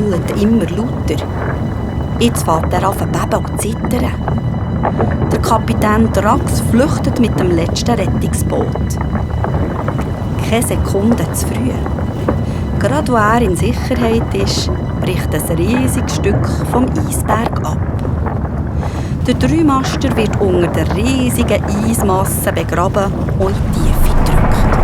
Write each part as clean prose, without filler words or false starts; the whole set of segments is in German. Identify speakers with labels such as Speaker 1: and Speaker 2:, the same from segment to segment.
Speaker 1: brüllt immer lauter. Jetzt fährt er an zu beben und zittern. Der Kapitän Drax flüchtet mit dem letzten Rettungsboot. Keine Sekunde zu früh. Gerade wo er in Sicherheit ist, bricht ein riesiges Stück vom Eisberg ab. Der Dreimaster wird unter der riesigen Eismasse begraben und in die Tiefe gedrückt.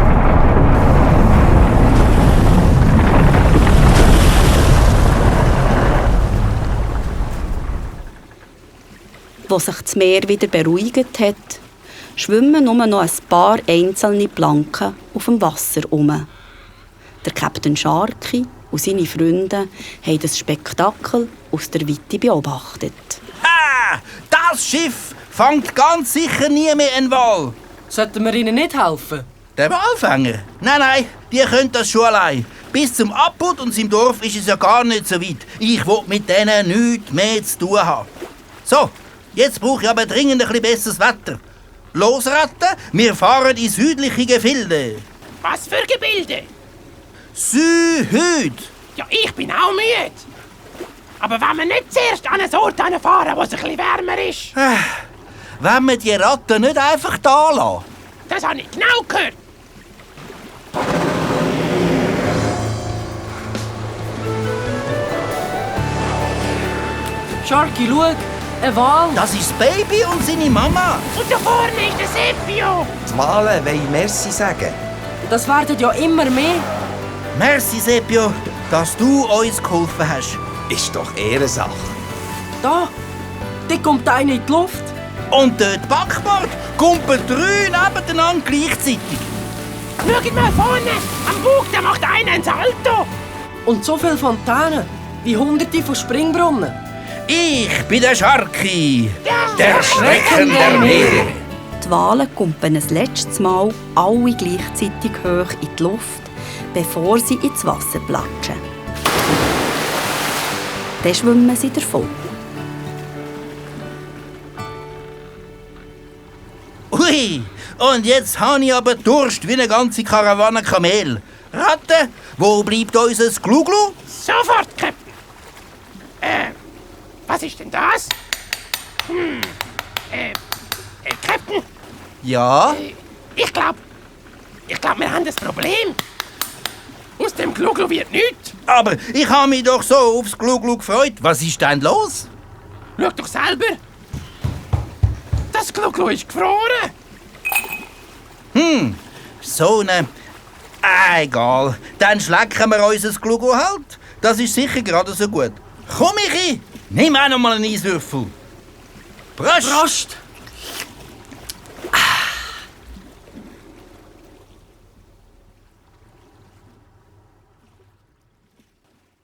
Speaker 1: Als sich das Meer wieder beruhigt hat, schwimmen nur noch ein paar einzelne Planken auf dem Wasser herum. Der Captain Sharky und seine Freunde haben das Spektakel aus der Weite beobachtet.
Speaker 2: Ha! Das Schiff fängt ganz sicher nie mehr einen Wal.
Speaker 3: Sollten wir ihnen nicht helfen?
Speaker 2: Der Walfänger? Nein, die können das schon allein. Bis zum Abput und im Dorf ist es ja gar nicht so weit. Ich will mit denen nichts mehr zu tun haben. So, jetzt brauche ich aber dringend ein bisschen besseres Wetter. Los, Ratten, wir fahren in südliche Gefilde.
Speaker 4: Was für Gebilde?
Speaker 2: Süd.
Speaker 4: Ja, ich bin auch müde. Aber wenn wir nicht zuerst an einen Ort fahren, wo es ein bisschen wärmer ist.
Speaker 2: Wenn wir die Ratten nicht einfach da lassen.
Speaker 4: Das habe ich genau gehört.
Speaker 3: Sharky, schau! Ein Wal!
Speaker 2: Das ist das Baby und seine Mama.
Speaker 4: Und da vorne ist der Sepio.
Speaker 5: Die Wale wollen Merci sagen.
Speaker 3: Das werden ja immer mehr.
Speaker 2: Merci, Sepio, dass du uns geholfen hast.
Speaker 5: Ist doch Ehrensache.
Speaker 3: Da kommt einer in die Luft.
Speaker 2: Und dort Backbord kumpeln 3 nebeneinander gleichzeitig.
Speaker 4: Schaut mal vorne, am Bug, da macht einer ein Salto.
Speaker 3: Und so viele Fontänen, wie Hunderte von Springbrunnen.
Speaker 2: Ich bin der Sharky.
Speaker 4: Der
Speaker 2: Schrecken der Meere.
Speaker 1: Die Wale kumpen ein letztes Mal alle gleichzeitig hoch in die Luft, bevor sie ins Wasser platschen. Dann schwimmen sie davon.
Speaker 2: Ui, und jetzt habe ich aber Durst wie eine ganze Karawane Kamel. Ratte, wo bleibt unser Gluglu?
Speaker 4: Sofort, Captain. Was ist denn das? Captain,
Speaker 2: Ja?
Speaker 4: ich glaube, wir haben ein Problem. Aus dem Gluglu wird nichts.
Speaker 2: Aber ich habe mich doch so aufs Gluglu gefreut. Was ist denn los?
Speaker 4: Schau doch selber. Das Gluglu ist gefroren.
Speaker 2: So eine... egal. Dann schlecken wir unser Gluglu halt. Das ist sicher gerade so gut. Komm, Michi, nimm auch noch mal einen Eiswürfel. Prost!
Speaker 3: Prost!